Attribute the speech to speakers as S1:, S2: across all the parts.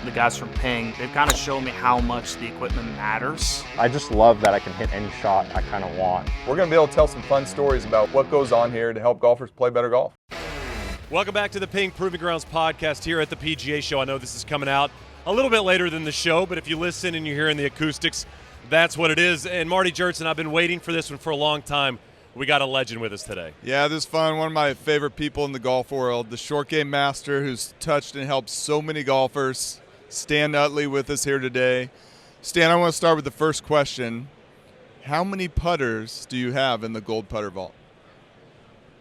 S1: the guys from Ping, they've kind of shown me how much the equipment matters.
S2: I just love that I can hit any shot I kind of want.
S3: We're going to be able to tell some fun stories about what goes on here to help golfers play better golf.
S4: Welcome back to the Ping Proving Grounds podcast here at the PGA Show. I know this is coming out a little bit later than the show, but if you listen and you're hearing the acoustics, that's what it is. And Marty Jertson, I've been waiting for this one for a long time. We got a legend with us today.
S5: Yeah, this is fun. One of my favorite people in the golf world, the short game master who's touched and helped so many golfers. Stan Utley with us here today. Stan, I want to start with the first question. How many putters do you have in the gold putter vault?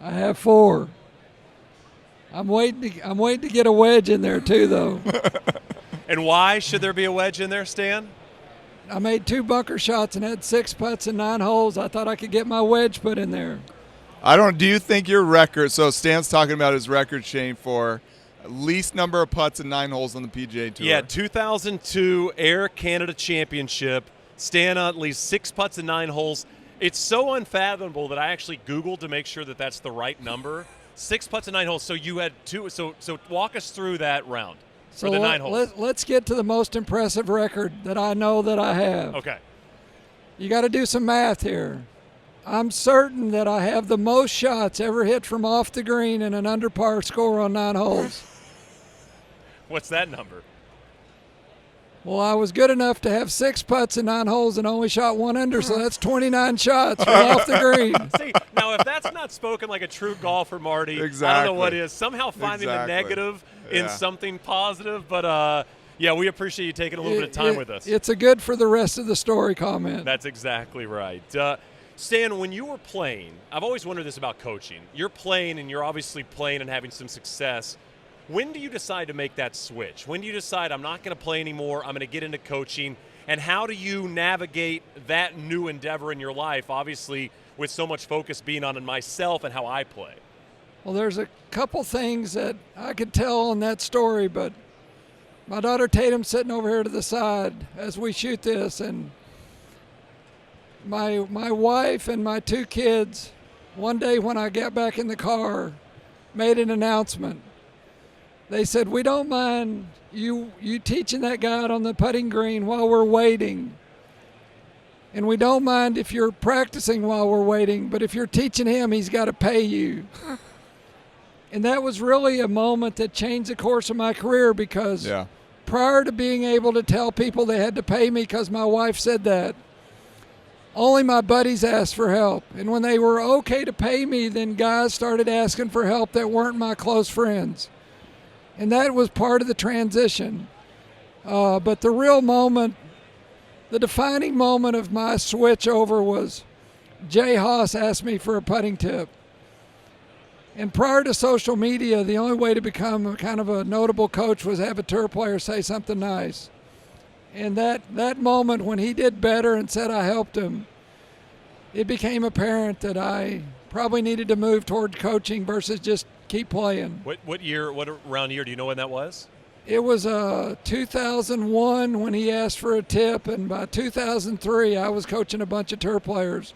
S6: I have 4. I'm waiting to get a wedge in there too, though.
S4: And why should there be a wedge in there, Stan?
S6: I made 2 bunker shots and had 6 putts and 9 holes. I thought I could get my wedge put in there.
S5: Do you think your record, so Stan's talking about his record, Shane, for least number of putts and 9 holes on the PGA Tour?
S4: Yeah, 2002 Air Canada Championship. Stan Utley's 6 putts and 9 holes. It's so unfathomable that I actually Googled to make sure that that's the right number. 6 putts and 9 holes. So you had 2. So walk us through that round. For the 9 holes.
S6: Let's get to the most impressive record that I know that I have.
S4: Okay.
S6: You got to do some math here. I'm certain that I have the most shots ever hit from off the green in an under par score on 9 holes.
S4: What's that number?
S6: Well, I was good enough to have 6 putts and 9 holes and only shot 1 under, so that's 29 shots from off the green.
S4: See, now if that's not spoken like a true golfer, Marty,
S5: Exactly.
S4: I don't know what is. Somehow finding the negative in something positive, but yeah, we appreciate you taking a little bit of time with us.
S6: It's a good for the rest of the story comment.
S4: That's exactly right. Stan, when you were playing, I've always wondered this about coaching. You're playing, and you're obviously playing and having some success. When do you decide to make that switch? When do you decide, I'm not going to play anymore, I'm going to get into coaching? And how do you navigate that new endeavor in your life, obviously with so much focus being on myself and how I play?
S6: Well, there's a couple things that I could tell on that story, but my daughter Tatum's sitting over here to the side as we shoot this, and my wife and my 2 kids, one day when I got back in the car, made an announcement. They said, we don't mind you teaching that guy out on the putting green while we're waiting. And we don't mind if you're practicing while we're waiting, but if you're teaching him, he's got to pay you. And that was really a moment that changed the course of my career, because prior to being able to tell people they had to pay me because my wife said that, only my buddies asked for help. And when they were okay to pay me, then guys started asking for help that weren't my close friends. And that was part of the transition. But the real moment, the defining moment of my switch over was Jay Haas asked me for a putting tip. And prior to social media, the only way to become kind of a notable coach was have a tour player say something nice. And that moment when he did better and said I helped him, it became apparent that I probably needed to move toward coaching versus just keep playing.
S4: What round year, do you know when that was?
S6: It was 2001 when he asked for a tip, and by 2003 I was coaching a bunch of tour players.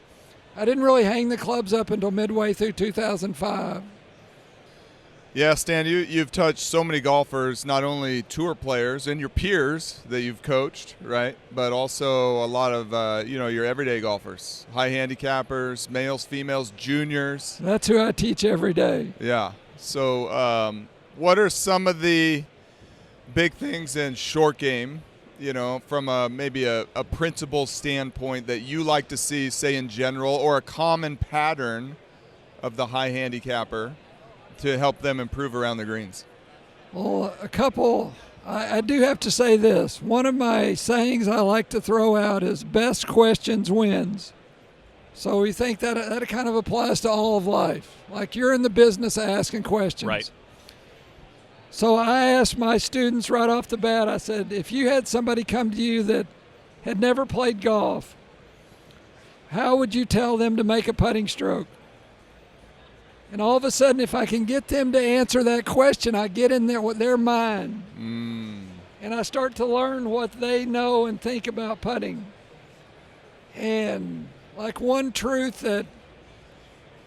S6: I didn't really hang the clubs up until midway through 2005.
S5: Yeah, Stan, you've touched so many golfers, not only tour players and your peers that you've coached, right, but also a lot of, your everyday golfers, high handicappers, males, females, juniors.
S6: That's who I teach every day.
S5: Yeah. So what are some of the big things in short game, from maybe a principle standpoint that you like to see, say, in general, or a common pattern of the high handicapper to help them improve around the greens?
S6: Well, a couple. I do have to say this. One of my sayings I like to throw out is best questions wins. So we think that kind of applies to all of life. Like, you're in the business of asking questions.
S4: Right.
S6: So I asked my students right off the bat, I said, if you had somebody come to you that had never played golf, how would you tell them to make a putting stroke? And all of a sudden, if I can get them to answer that question, I get in there with their mind. And I start to learn what they know and think about putting. And like, one truth that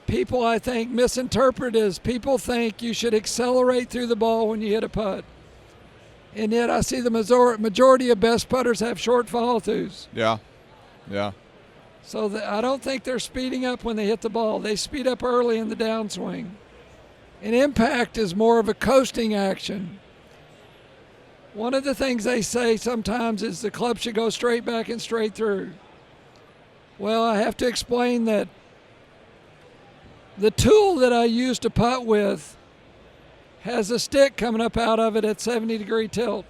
S6: people, I think, misinterpret is people think you should accelerate through the ball when you hit a putt. And yet I see the majority of best putters have short follow-throughs.
S5: Yeah.
S6: So I don't think they're speeding up when they hit the ball. They speed up early in the downswing. And impact is more of a coasting action. One of the things they say sometimes is the club should go straight back and straight through. Well, I have to explain that the tool that I use to putt with has a stick coming up out of it at 70-degree tilt.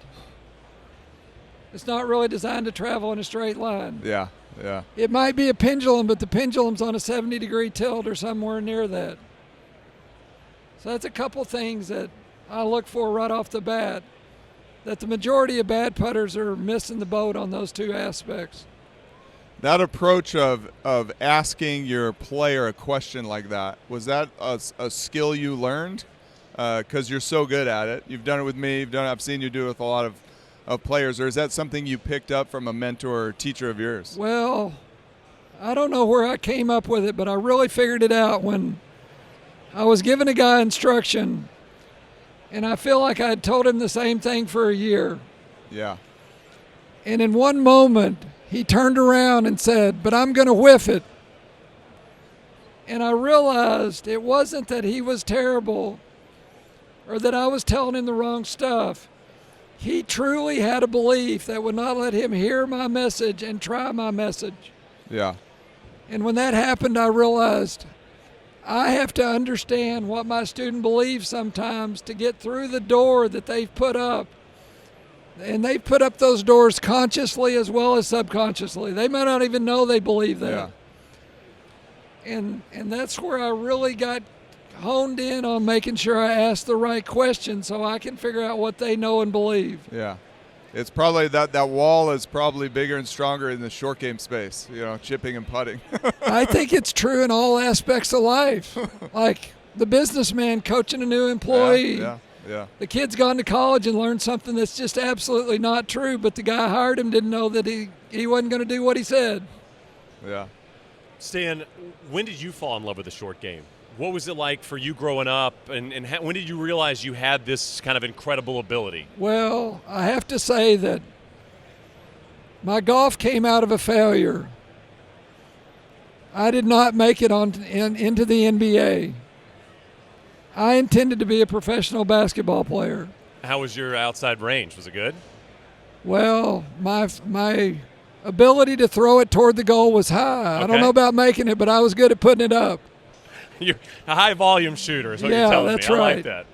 S6: It's not really designed to travel in a straight line.
S5: Yeah.
S6: It might be a pendulum, but the pendulum's on a 70-degree tilt or somewhere near that. So that's a couple things that I look for right off the bat, that the majority of bad putters are missing the boat on those two aspects.
S5: That approach of asking your player a question like that, was that a skill you learned? Because you're so good at it. You've done it with me. I've seen you do it with a lot of players. Or is that something you picked up from a mentor or teacher of yours?
S6: Well, I don't know where I came up with it, but I really figured it out when I was giving a guy instruction, and I feel like I had told him the same thing for a year.
S5: Yeah.
S6: And in one moment, he turned around and said, "But I'm going to whiff it." And I realized it wasn't that he was terrible or that I was telling him the wrong stuff. He truly had a belief that would not let him hear my message and try my message.
S5: Yeah.
S6: And when that happened, I realized I have to understand what my student believes sometimes to get through the door that they've put up. And they've put up those doors consciously as well as subconsciously. They might not even know they believe that.
S5: Yeah.
S6: And that's where I really got honed in on making sure I ask the right question so I can figure out what they know and believe.
S5: Yeah. It's probably that wall is probably bigger and stronger in the short game space, chipping and putting.
S6: I think it's true in all aspects of life. Like the businessman coaching a new employee.
S5: Yeah.
S6: The kid's gone to college and learned something that's just absolutely not true, but the guy hired him didn't know that he wasn't going to do what he said.
S5: Yeah.
S4: Stan, when did you fall in love with the short game? What was it like for you growing up, and when did you realize you had this kind of incredible ability?
S6: Well, I have to say that my golf came out of a failure. I did not make it into the NBA. I intended to be a professional basketball player.
S4: How was your outside range? Was it good?
S6: Well, my ability to throw it toward the goal was high.
S4: Okay.
S6: I don't know about making it, but I was good at putting it up.
S4: You're a high-volume shooter is what
S6: Yeah,
S4: you're telling
S6: that's
S4: me. I
S6: right.
S4: like that.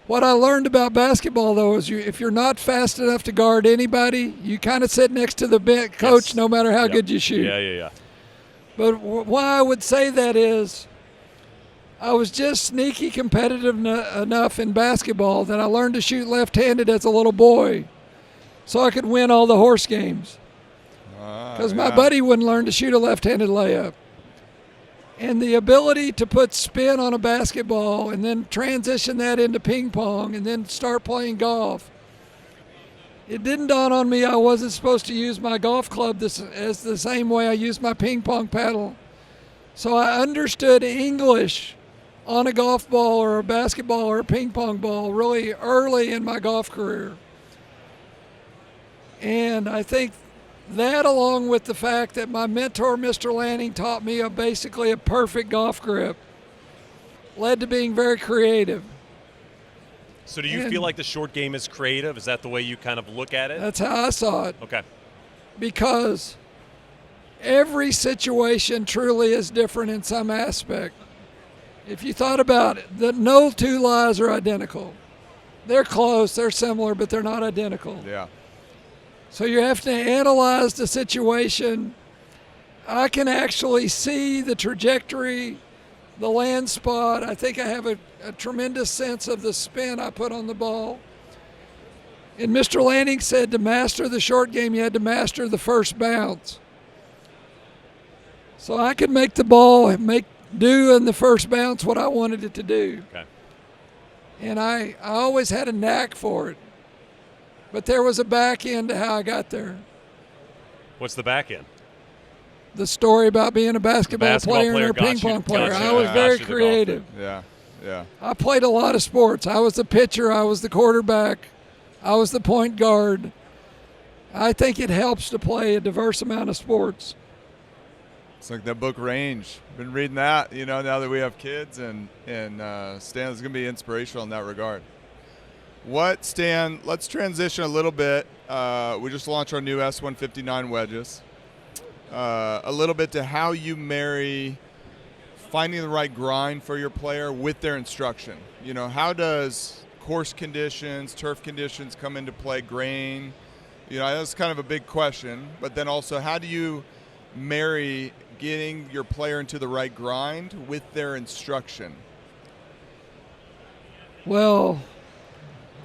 S6: What I learned about basketball, though, is if you're not fast enough to guard anybody, you kind of sit next to the coach
S4: Yes.
S6: no matter how
S4: Yep.
S6: good you shoot.
S4: Yeah.
S6: But why I would say that is I was just sneaky competitive enough in basketball that I learned to shoot left-handed as a little boy so I could win all the horse games. Because my buddy wouldn't learn to shoot a left-handed layup. And the ability to put spin on a basketball and then transition that into ping pong and then start playing golf. It didn't dawn on me I wasn't supposed to use my golf club as the same way I use my ping pong paddle. So I understood English on a golf ball or a basketball or a ping pong ball really early in my golf career. And I think that, along with the fact that my mentor, Mr. Lanning, taught me basically a perfect golf grip, led to being very creative.
S4: So do you feel like the short game is creative? Is that the way you kind of look at it?
S6: That's how I saw it.
S4: Okay.
S6: Because every situation truly is different in some aspect. If you thought about it, that no two lies are identical. They're close, they're similar, but they're not identical.
S5: Yeah.
S6: So you have to analyze the situation. I can actually see the trajectory, the land spot. I think I have a tremendous sense of the spin I put on the ball. And Mr. Lanning said to master the short game, you had to master the first bounce. So I could make the ball do in the first bounce what I wanted it to do.
S4: Okay.
S6: And I always had a knack for it. But there was a back end to how I got there.
S4: What's the back end?
S6: The story about being a basketball player and a
S4: got
S6: ping
S4: you-
S6: pong player.
S4: got you-
S6: I was
S4: got
S6: very
S4: you the golf
S6: creative.
S5: Yeah.
S6: I played a lot of sports. I was the pitcher. I was the quarterback. I was the point guard. I think it helps to play a diverse amount of sports.
S5: It's like that book Range. Been reading that, now that we have kids, and Stan is going to be inspirational in that regard. Stan, let's transition a little bit. We just launched our new S159 wedges. A little bit to how you marry finding the right grind for your player with their instruction. How does course conditions, turf conditions come into play, grain? That's kind of a big question. But then also, how do you marry getting your player into the right grind with their instruction?
S6: Well,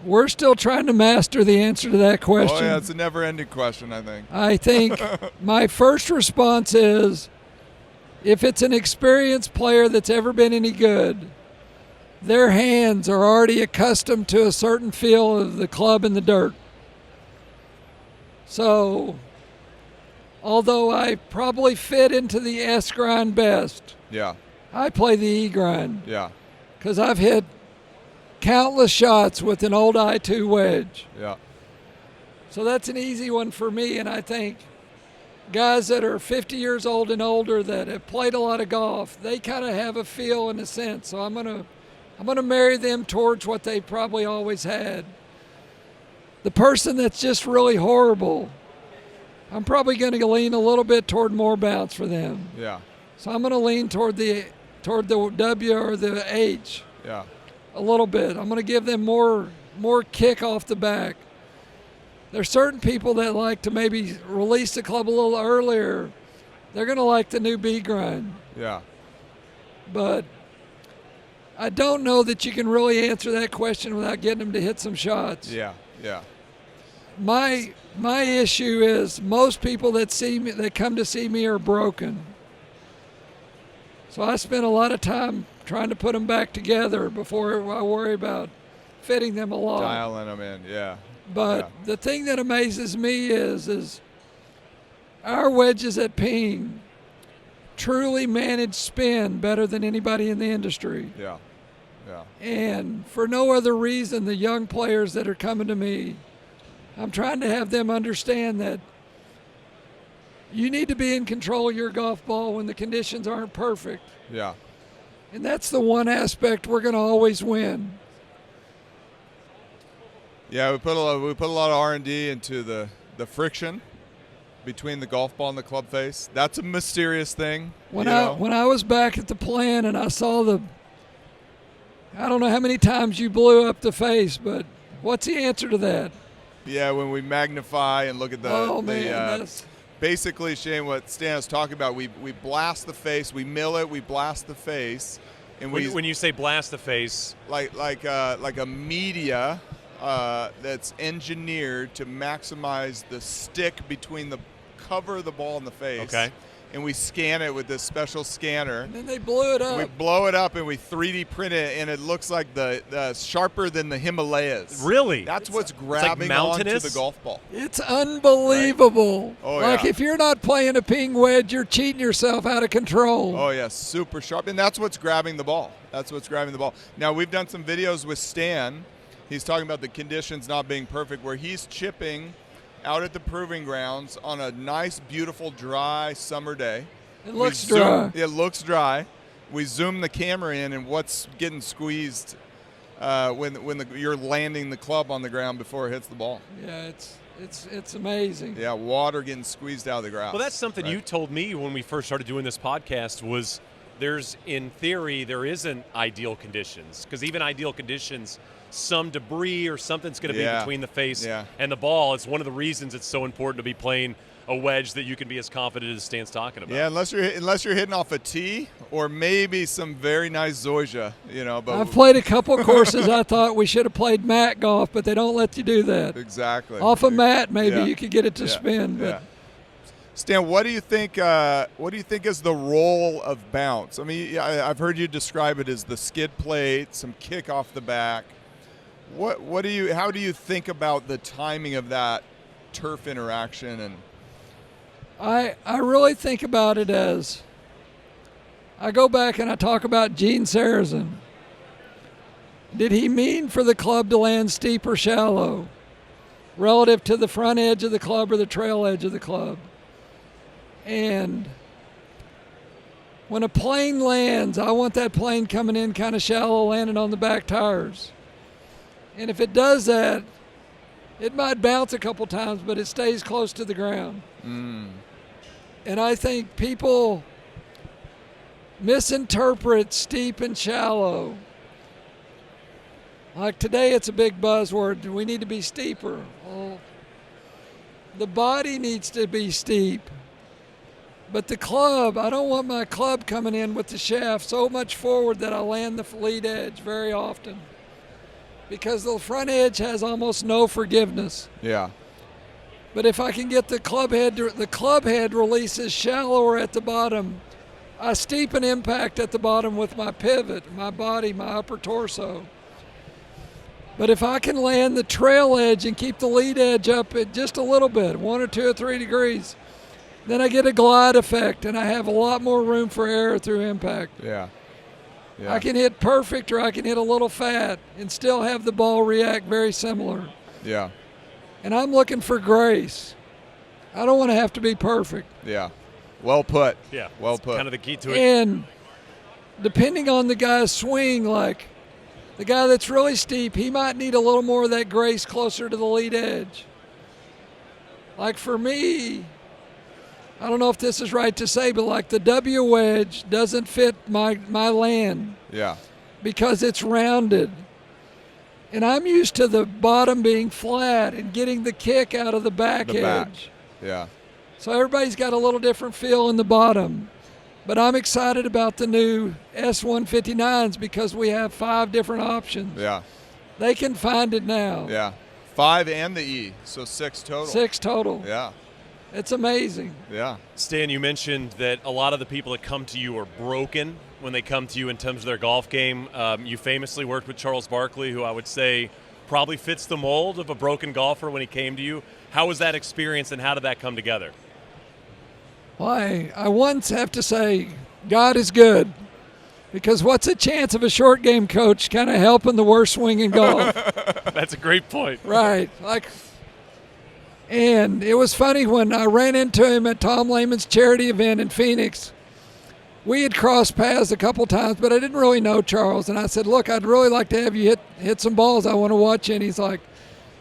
S6: we're still trying to master the answer to that question.
S5: Oh, yeah, it's a never-ending question, I think.
S6: I think my first response is, if it's an experienced player that's ever been any good, their hands are already accustomed to a certain feel of the club in the dirt. So, although I probably fit into the S grind best,
S5: Yeah.
S6: I play the E grind.
S5: Yeah.
S6: Because I've hit countless shots with an old I2 wedge.
S5: Yeah.
S6: So that's an easy one for me, and I think guys that are 50 years old and older that have played a lot of golf, they kind of have a feel and a sense. So I'm gonna marry them towards what they probably always had. The person that's just really horrible, I'm probably going to lean a little bit toward more bounce for them.
S5: Yeah.
S6: So I'm going to lean toward the W or the H.
S5: Yeah.
S6: A little bit. I'm going to give them more kick off the back. There's certain people that like to maybe release the club a little earlier. They're going to like the new B grind.
S5: Yeah.
S6: But I don't know that you can really answer that question without getting them to hit some shots.
S5: Yeah. Yeah.
S6: My issue is most people that see me, that come to see me, are broken. So I spend a lot of time trying to put them back together before I worry about fitting them along.
S5: Dialing them in, yeah.
S6: But the thing that amazes me is our wedges at Ping truly manage spin better than anybody in the industry.
S5: Yeah. Yeah.
S6: And for no other reason, the young players that are coming to me, I'm trying to have them understand that you need to be in control of your golf ball when the conditions aren't perfect.
S5: Yeah.
S6: And that's the one aspect we're going to always win.
S5: Yeah, we put a lot of R&D into the friction between the golf ball and the club face. That's a mysterious thing.
S6: When I was back at the plant and I saw I don't know how many times you blew up the face, but what's the answer to that?
S5: Yeah, when we magnify and look at basically, Shane, what Stan is talking about, we blast the face, we mill it, we blast the face, and
S4: when you say blast the face,
S5: like a media that's engineered to maximize the stick between the cover of the ball and the face.
S4: Okay.
S5: And we scan it with this special scanner.
S6: And then they blew it up.
S5: We blow it up and we 3D print it, and it looks like the sharper than the Himalayas.
S4: Really?
S5: That's what's grabbing onto the golf ball.
S6: It's unbelievable.
S5: Right? Oh,
S6: like if you're not playing a Ping wedge, you're cheating yourself out of control.
S5: Oh, yeah, super sharp. And that's what's grabbing the ball. Now, we've done some videos with Stan. He's talking about the conditions not being perfect, where he's chipping out at the proving grounds on a nice, beautiful, dry summer day.
S6: It looks dry.
S5: It looks dry. We zoom the camera in, and what's getting squeezed when you're landing the club on the ground before it hits the ball.
S6: Yeah, it's amazing.
S5: Yeah, water getting squeezed out of the grass.
S4: Well, that's something you told me when we first started doing this podcast was in theory, there isn't ideal conditions, because even ideal conditions, some debris or something's going to be between the face and the ball. It's one of the reasons it's so important to be playing a wedge that you can be as confident as Stan's talking about.
S5: Yeah, unless you're hitting off a tee or maybe some very nice zoysia, But
S6: I've played a couple courses I thought we should have played mat golf, but they don't let you do that.
S5: Exactly.
S6: Off a mat, maybe you could get it to spin. But
S5: Stan, what do you think is the role of bounce? I mean, I've heard you describe it as the skid plate, some kick off the back. How do you think about the timing of that turf interaction? And
S6: I really think about it as I go back and I talk about Gene Sarazen. Did he mean for the club to land steep or shallow? relative to the front edge of the club or the trail edge of the club. And when a plane lands, I want that plane coming in kind of shallow, landing on the back tires. And if it does that, it might bounce a couple times, but it stays close to the ground. And I think people misinterpret steep and shallow. Like today, it's a big buzzword. We need to be steeper. Well, the body needs to be steep. But the club, I don't want my club coming in with the shaft so much forward that I land the lead edge very often. Because the front edge has almost no forgiveness.
S5: Yeah.
S6: But if I can get the club head releases shallower at the bottom, I steepen impact at the bottom with my pivot, my body, my upper torso. But if I can land the trail edge and keep the lead edge up at just a little bit, 1 or 2 or 3 degrees, then I get a glide effect and I have a lot more room for error through impact.
S5: Yeah.
S6: I can hit perfect or I can hit a little fat and still have the ball react very similar.
S5: Yeah.
S6: And I'm looking for grace. I don't want to have to be perfect.
S5: Yeah. Well put.
S4: Yeah.
S5: Well put.
S4: Kind of the key to it.
S6: And depending on the guy's swing, like the guy that's really steep, he might need a little more of that grace closer to the lead edge. Like for me, I don't know if this is right to say, but like the W wedge doesn't fit my land.
S5: Yeah.
S6: Because it's rounded. And I'm used to the bottom being flat and getting the kick out of the back edge.
S5: Yeah.
S6: So everybody's got a little different feel in the bottom. But I'm excited about the new S159s because we have 5 different options.
S5: Yeah.
S6: They can find it now.
S5: Yeah. 5 and the E, so 6 total.
S6: 6 total.
S5: Yeah.
S6: It's amazing.
S5: Yeah.
S4: Stan, you mentioned that a lot of the people that come to you are broken when they come to you in terms of their golf game. You famously worked with Charles Barkley, who I would say probably fits the mold of a broken golfer when he came to you. How was that experience and how did that come together?
S6: Well, I once have to say God is good, because what's the chance of a short game coach kind of helping the worst swing in golf?
S4: That's a great point.
S6: Right. And it was funny when I ran into him at Tom Lehman's charity event in Phoenix. We had crossed paths a couple times, but I didn't really know Charles. And I said, look, I'd really like to have you hit some balls. I want to watch you. And he's like,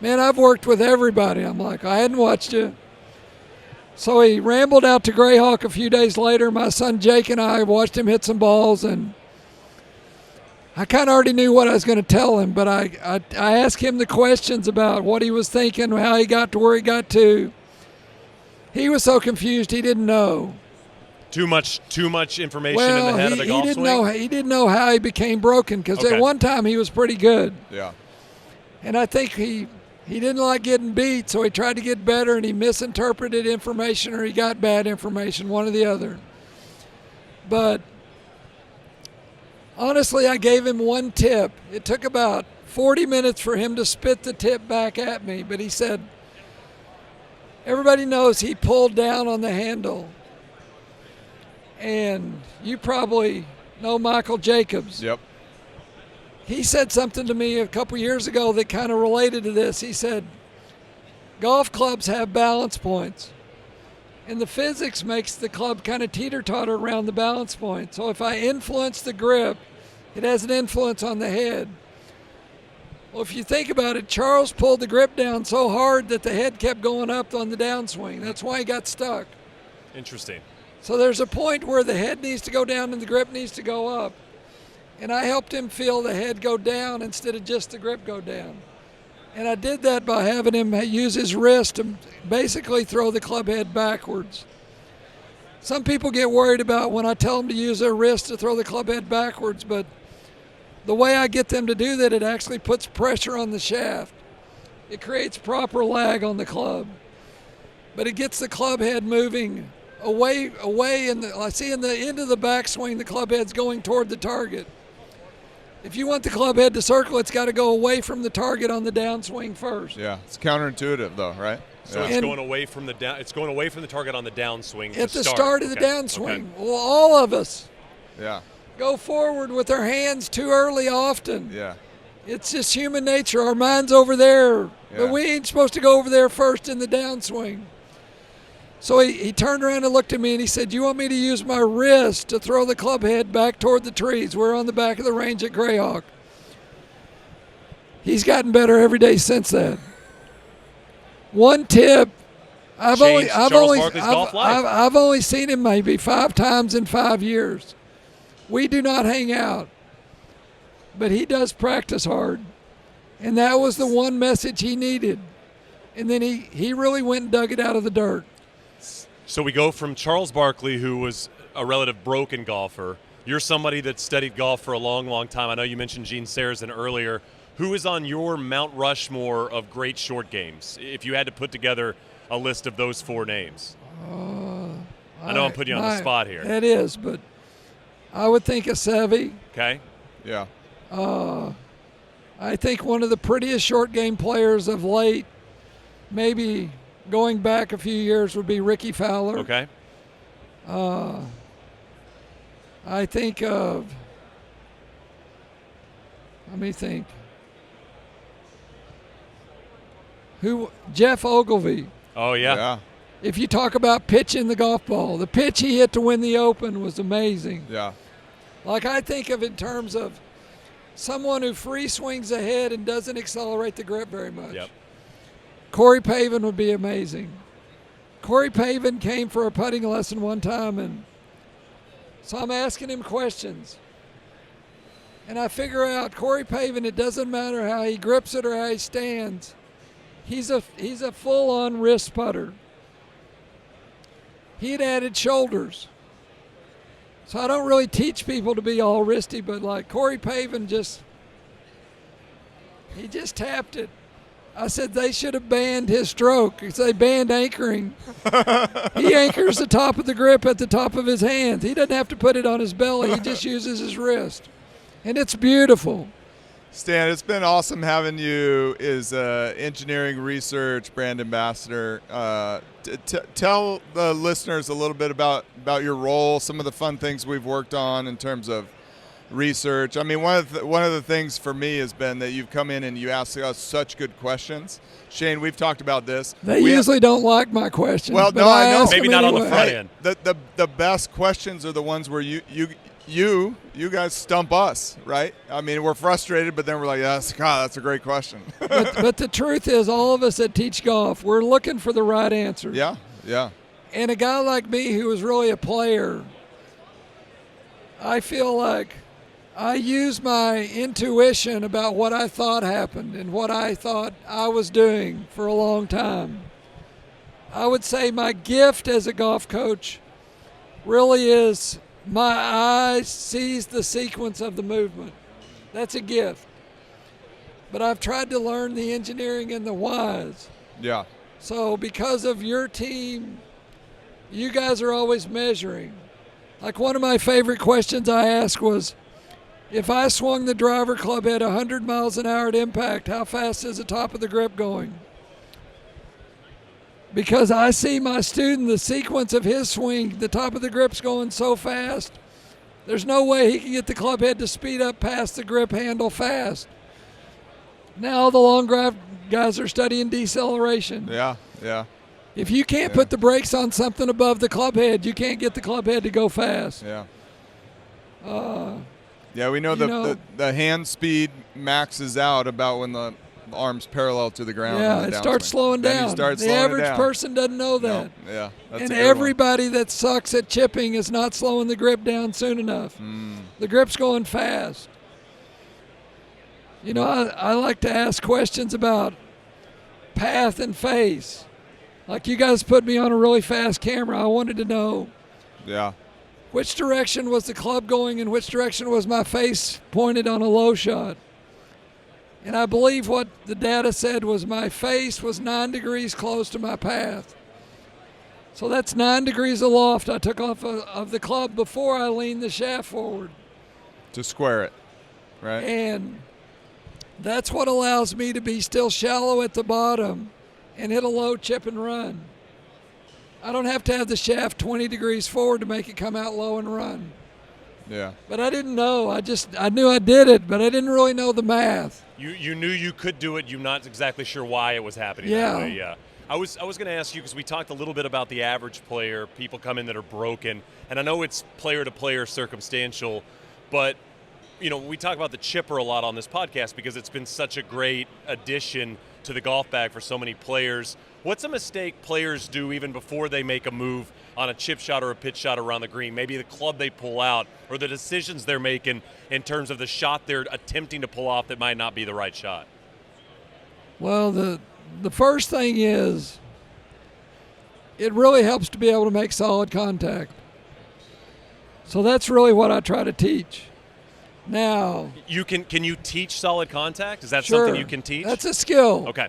S6: man, I've worked with everybody. I'm like, I hadn't watched you. So he rambled out to Greyhawk a few days later. My son Jake and I watched him hit some balls, and I kind of already knew what I was going to tell him, but I asked him the questions about what he was thinking, how he got to where he got to. He was so confused he didn't know.
S4: Too much information in the head of the golf swing?
S6: He didn't know how he became broken, because at one time he was pretty good.
S5: Yeah.
S6: And I think he didn't like getting beat, so he tried to get better, and he misinterpreted information or he got bad information, one or the other. But honestly, I gave him one tip. It took about 40 minutes for him to spit the tip back at me, but he said, everybody knows he pulled down on the handle. And you probably know Michael Jacobs.
S5: Yep.
S6: He said something to me a couple years ago that kind of related to this. He said, golf clubs have balance points, and the physics makes the club kind of teeter-totter around the balance point. So if I influence the grip, it has an influence on the head. Well, if you think about it, Charles pulled the grip down so hard that the head kept going up on the downswing. That's why he got stuck.
S4: Interesting.
S6: So there's a point where the head needs to go down and the grip needs to go up. And I helped him feel the head go down instead of just the grip go down. And I did that by having him use his wrist to basically throw the club head backwards. Some people get worried about when I tell them to use their wrist to throw the club head backwards, but the way I get them to do that, it actually puts pressure on the shaft. It creates proper lag on the club. But it gets the club head moving away I see in the end of the backswing, the club head's going toward the target. If you want the club head to circle, it's got to go away from the target on the downswing first.
S5: Yeah, it's counterintuitive though, right?
S4: So
S5: Yeah.
S4: it's going away from the target on the downswing.
S6: At
S4: to
S6: the start of the
S4: Okay.
S6: downswing.
S4: Okay.
S6: Well, all of us
S5: Yeah.
S6: go forward with our hands too early often.
S5: Yeah.
S6: It's just human nature. Our mind's over there But we ain't supposed to go over there first in the downswing. So he turned around and looked at me and he said, "You want me to use my wrist to throw the club head back toward the trees? We're on the back of the range at Greyhawk." He's gotten better every day since then. One tip, I've only seen him maybe 5 times in 5 years. We do not hang out, but he does practice hard. And that was the one message he needed. And then he really went and dug it out of the dirt.
S4: So we go from Charles Barkley, who was a relative broken golfer. You're somebody that studied golf for a long, long time. I know you mentioned Gene Sarazen earlier. Who is on your Mount Rushmore of great short games, if you had to put together a list of those 4 names? I know I'm putting you on the spot here.
S6: It is, but I would think of Seve.
S4: Okay.
S5: Yeah.
S6: I think one of the prettiest short game players of late, maybe going back a few years, would be Ricky Fowler.
S4: Okay.
S6: I think of, let me think. Jeff Ogilvy.
S4: Oh, yeah.
S6: If you talk about pitching the golf ball, the pitch he hit to win the Open was amazing.
S5: Yeah.
S6: Like I think of in terms of someone who free swings ahead and doesn't accelerate the grip very much.
S4: Yep.
S6: Corey Pavin would be amazing. Corey Pavin came for a putting lesson one time, and so I'm asking him questions. And I figure out Corey Pavin, it doesn't matter how he grips it or how he stands. He's a full-on wrist putter. He had added shoulders. So I don't really teach people to be all wristy, but like Corey Pavin he just tapped it. I said they should have banned his stroke because they banned anchoring. He anchors the top of the grip at the top of his hand. He doesn't have to put it on his belly. He just uses his wrist. And it's beautiful.
S5: Stan, it's been awesome having you as engineering research brand ambassador. Tell the listeners a little bit about your role, some of the fun things we've worked on in terms of research. I mean, one of the things for me has been that you've come in and you ask us such good questions. Shane, we've talked about this.
S6: They usually don't like my questions.
S5: Well,
S6: but
S5: no, I know.
S4: Maybe not on the front end.
S5: The best questions are the ones where you guys stump us, right? I mean, we're frustrated, but then we're like, that's a great question.
S6: but the truth is, all of us that teach golf, we're looking for the right answer.
S5: Yeah.
S6: And a guy like me who is really a player, I feel like I use my intuition about what I thought happened and what I thought I was doing for a long time. I would say my gift as a golf coach really is my eye sees the sequence of the movement. That's a gift. But I've tried to learn the engineering and the whys.
S5: Yeah.
S6: So because of your team, you guys are always measuring. Like one of my favorite questions I asked was, if I swung the driver club at 100 miles an hour at impact, how fast is the top of the grip going? Because I see my student, the sequence of his swing, the top of the grip's going so fast, there's no way he can get the club head to speed up past the grip handle fast. Now the long drive guys are studying deceleration.
S5: Yeah.
S6: If you can't put the brakes on something above the club head, you can't get the club head to go fast.
S5: Yeah. Yeah, we know the hand speed maxes out about when the arm's parallel to the ground.
S6: Yeah, it starts slowing down. The average person doesn't know that.
S5: No, yeah, that's
S6: and
S5: a good
S6: everybody that sucks at chipping is not slowing the grip down soon enough. The grip's going fast. You know, I like to ask questions about path and face. Like you guys put me on a really fast camera. I wanted to know which direction was the club going and which direction was my face pointed on a low shot. And I believe what the data said was my face was 9 degrees close to my path. So that's 9 degrees aloft I took off of the club before I leaned the shaft forward.
S5: To square it, right?
S6: And that's what allows me to be still shallow at the bottom and hit a low chip and run. I don't have to have the shaft 20 degrees forward to make it come out low and run.
S5: Yeah.
S6: But I didn't know. I knew I did it, but I didn't really know the math.
S4: You knew you could do it. You're not exactly sure why it was happening that way. Yeah. I was going to ask you, because we talked a little bit about the average player, people come in that are broken, and I know it's player to player circumstantial, but we talk about the chipper a lot on this podcast because it's been such a great addition to the golf bag for so many players. What's a mistake players do even before they make a move on a chip shot or a pitch shot around the green? Maybe the club they pull out or the decisions they're making in terms of the shot they're attempting to pull off that might not be the right shot.
S6: Well, the first thing is it really helps to be able to make solid contact. So that's really what I try to teach. Now,
S4: can you teach solid contact? Is that
S6: sure,
S4: something you can teach?
S6: That's a skill.
S4: Okay.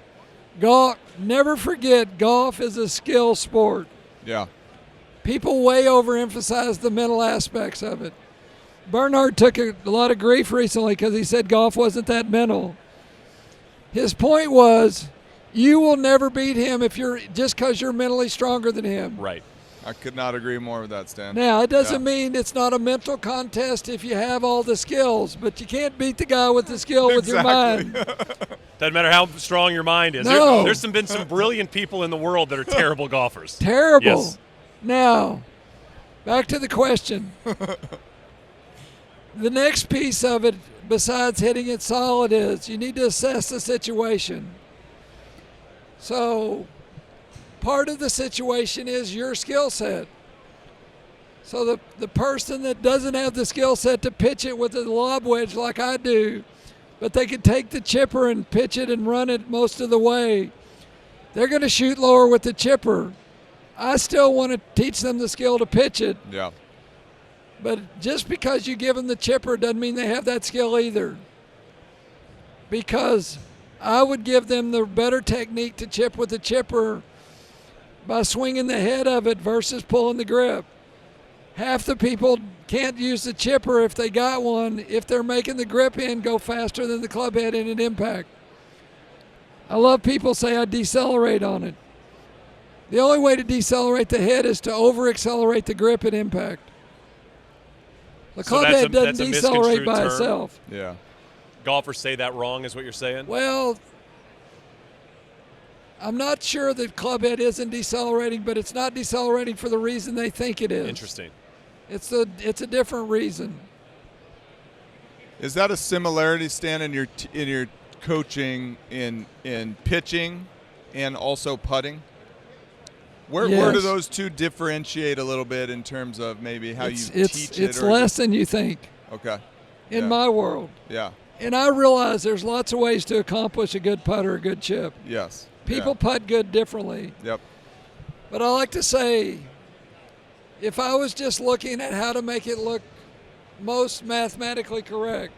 S6: Golf, never forget, golf is a skill sport.
S5: Yeah.
S6: People way overemphasize the mental aspects of it. Bernhard took a lot of grief recently because he said golf wasn't that mental. His point was, you will never beat him just because you're mentally stronger than him.
S4: Right.
S5: I could not agree more with that, Stan.
S6: Now, it doesn't mean it's not a mental contest if you have all the skills, but you can't beat the guy with the skill with your mind.
S4: Doesn't matter how strong your mind is.
S6: No.
S4: There's been some brilliant people in the world that are terrible golfers.
S6: Terrible.
S4: Yes.
S6: Now, back to the question. The next piece of it, besides hitting it solid, is you need to assess the situation. So part of the situation is your skill set. So the person that doesn't have the skill set to pitch it with a lob wedge like I do, but they can take the chipper and pitch it and run it most of the way, they're going to shoot lower with the chipper. I still want to teach them the skill to pitch it.
S5: Yeah.
S6: But just because you give them the chipper doesn't mean they have that skill either. Because I would give them the better technique to chip with the chipper by swinging the head of it versus pulling the grip. Half the people can't use the chipper if they got one if they're making the grip end go faster than the club head in an impact. I love people say I decelerate on it. The only way to decelerate the head is to over-accelerate the grip at impact. The club head doesn't decelerate by itself.
S5: Yeah.
S4: Golfers say that wrong is what you're saying?
S6: Well, I'm not sure that club head isn't decelerating, but it's not decelerating for the reason they think it is.
S4: Interesting.
S6: It's a different reason.
S5: Is that a similarity, Stan, in your coaching in pitching and also putting? Where do those two differentiate a little bit in terms of maybe how you teach it?
S6: It's less than you think.
S5: Okay.
S6: In my world.
S5: Yeah.
S6: And I realize there's lots of ways to accomplish a good putt or a good chip.
S5: Yes.
S6: People putt good differently.
S5: Yep.
S6: But I like to say, if I was just looking at how to make it look most mathematically correct,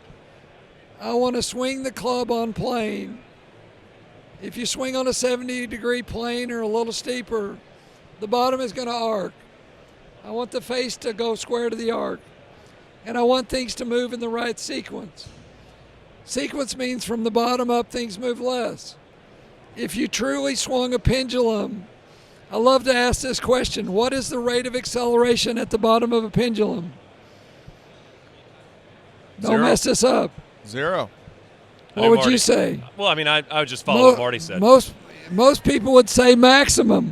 S6: I want to swing the club on plane. If you swing on a 70-degree plane or a little steeper, the bottom is going to arc. I want the face to go square to the arc. And I want things to move in the right sequence. Sequence means from the bottom up, things move less. If you truly swung a pendulum, I love to ask this question: what is the rate of acceleration at the bottom of a pendulum? Don't mess this up.
S5: 0.
S6: What would you say?
S4: Well, I mean, I would just follow what Marty said.
S6: Most people would say maximum.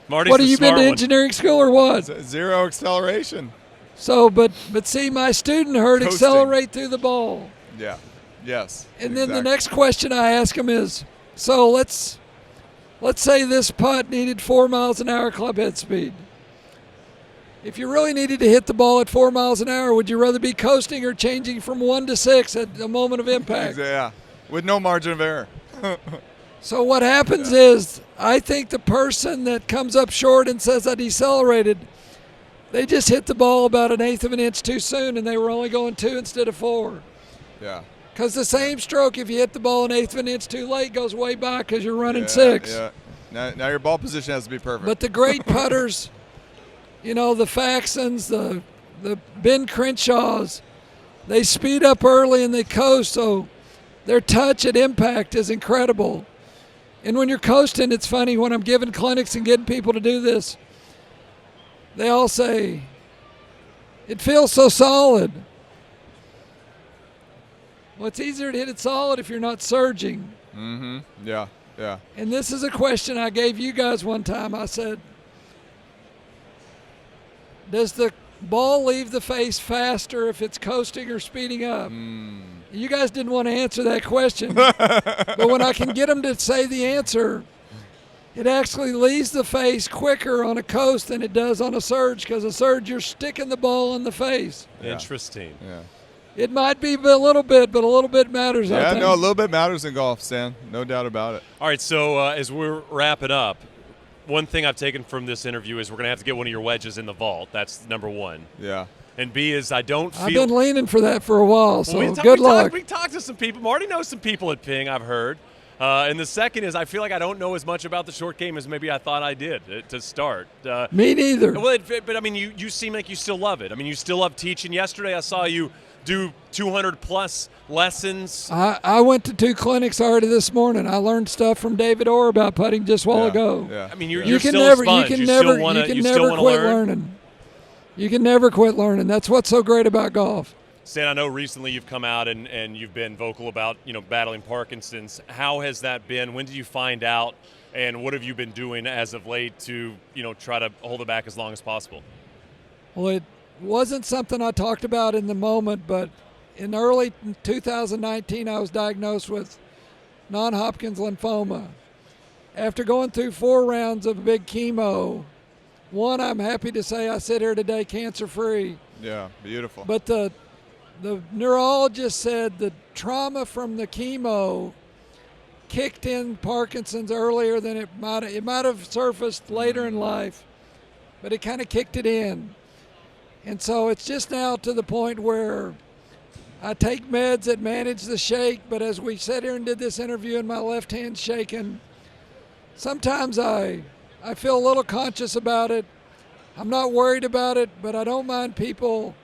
S4: Marty's
S6: what have you been to
S4: one.
S6: engineering school or what?
S5: 0 acceleration.
S6: So, but see, my student heard
S5: Coasting.
S6: accelerate through the ball.
S5: Yeah. Yes.
S6: And then the next question I ask them is, so let's say this putt needed 4 miles an hour club head speed. If you really needed to hit the ball at 4 miles an hour, would you rather be coasting or changing from 1 to 6 at the moment of impact?
S5: Yeah, with no margin of error.
S6: So what happens is, I think the person that comes up short and says I decelerated, they just hit the ball about 1/8 of an inch too soon, and they were only going 2 instead of 4.
S5: Yeah.
S6: Because the same stroke, if you hit the ball 1/8 of an inch too late, goes way by because you're running 6.
S5: Yeah. Now your ball position has to be perfect.
S6: But the great putters, the Faxons, the Ben Crenshaws, they speed up early and they coast, so their touch at impact is incredible. And when you're coasting, it's funny, when I'm giving clinics and getting people to do this, they all say, It feels so solid. Well, it's easier to hit it solid if you're not surging.
S5: Mm-hmm. Yeah. Yeah.
S6: And this is a question I gave you guys one time. I said, does the ball leave the face faster if it's coasting or speeding up? You guys didn't want to answer that question. But when I can get them to say the answer, it actually leaves the face quicker on a coast than it does on a surge, because a surge, you're sticking the ball in the face.
S5: Yeah.
S4: Interesting.
S5: Yeah.
S6: It might be a little bit, but a little bit matters, I
S5: Yeah,
S6: think.
S5: no, a little bit matters in golf, Stan. No doubt about it.
S4: All right, so as we're wrapping up, one thing I've taken from this interview is we're going to have to get one of your wedges in the vault. That's number one.
S5: Yeah.
S4: And B is I don't feel...
S6: I've been leaning for that for a while, so
S4: Well,
S6: good luck.
S4: We talked to some people. Marty knows some people at Ping, I've heard. And the second is I feel like I don't know as much about the short game as maybe I thought I did to start.
S6: Me neither.
S4: Well, but, I mean, you seem like you still love it. I mean, you still love teaching. Yesterday I saw you do 200-plus lessons.
S6: I went to 2 clinics already this morning. I learned stuff from David Orr about putting just a while ago.
S5: Yeah.
S4: I mean, you're
S6: You can
S4: still
S6: never,
S4: a sponge.
S6: you can
S4: You
S6: never,
S4: still wanna,
S6: you can
S4: you
S6: never
S4: still wanna
S6: quit
S4: learn.
S6: learning. You can never quit learning. That's what's so great about golf.
S4: Stan, I know recently you've come out and you've been vocal about, battling Parkinson's. How has that been? When did you find out? And what have you been doing as of late to, try to hold it back as long as possible?
S6: Well, it wasn't something I talked about in the moment, but in early 2019, I was diagnosed with non-Hodgkin's lymphoma. After going through 4 rounds of big chemo, one, I'm happy to say I sit here today cancer-free.
S5: Yeah, beautiful.
S6: But the neurologist said the trauma from the chemo kicked in Parkinson's earlier than it might have surfaced later in life, but it kind of kicked it in. And so it's just now to the point where I take meds that manage the shake, but as we sat here and did this interview and my left hand's shaking, sometimes I feel a little conscious about it. I'm not worried about it, but I don't mind people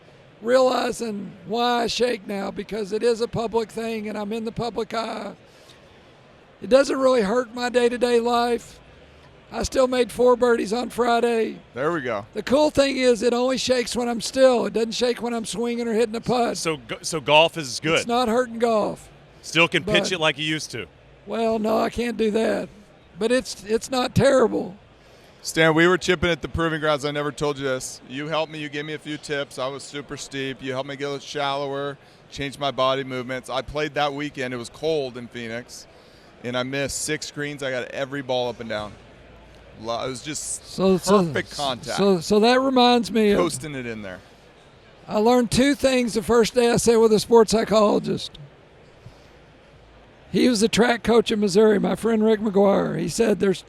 S6: realizing why I shake now, because it is a public thing and I'm in the public eye. It doesn't really hurt my day-to-day life. I still made 4 birdies on Friday.
S5: There we go.
S6: The cool thing is it only shakes when I'm still. It doesn't shake when I'm swinging or hitting a putt.
S4: So golf is good.
S6: It's not hurting golf.
S4: Still can pitch
S6: but-
S4: it like you used to.
S6: Well, no, I can't do that. But it's not terrible.
S5: Stan, we were chipping at the Proving Grounds. I never told you this. You helped me. You gave me a few tips. I was super steep. You helped me get a little shallower, change my body movements. I played that weekend. It was cold in Phoenix, and I missed 6 greens. I got every ball up and down. It was just perfect contact.
S6: So that reminds me of,
S5: Coasting it in there.
S6: I learned 2 things the first day I sat with a sports psychologist. He was the track coach in Missouri, my friend Rick McGuire. He said there's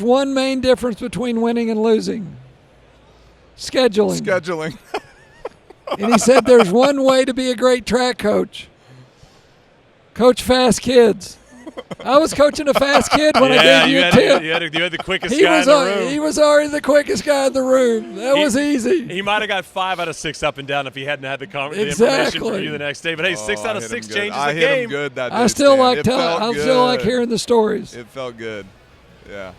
S6: one main difference between winning and losing. Scheduling. And he said there's one way to be a great track coach. Coach fast kids. I was coaching a fast kid when I gave you a tip.
S4: You had the quickest guy in the room.
S6: He was already the quickest guy in the room. That was easy.
S4: He might have got 5 out of 6 up and down if he hadn't had the information
S6: Exactly.
S4: for you the next day. But hey, 6 out of 6 changes
S5: I
S4: the
S5: hit
S4: game.
S5: him good that day,
S6: I still
S5: Stan.
S6: like
S5: It felt
S6: still like
S5: good.
S6: hearing the stories.
S5: It felt good. Yeah.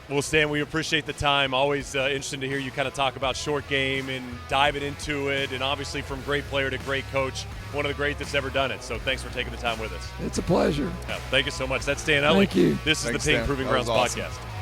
S4: Well, Stan, we appreciate the time. Always interesting to hear you kind of talk about short game and diving into it. And obviously from great player to great coach, one of the great that's ever done it. So thanks for taking the time with us.
S6: It's a pleasure.
S4: Yeah, thank you so much. That's Stan Utley.
S6: Thank you.
S4: This is
S5: Thanks,
S4: the Ping
S5: Stan.
S4: Proving
S5: That was
S4: Grounds
S5: awesome.
S4: podcast.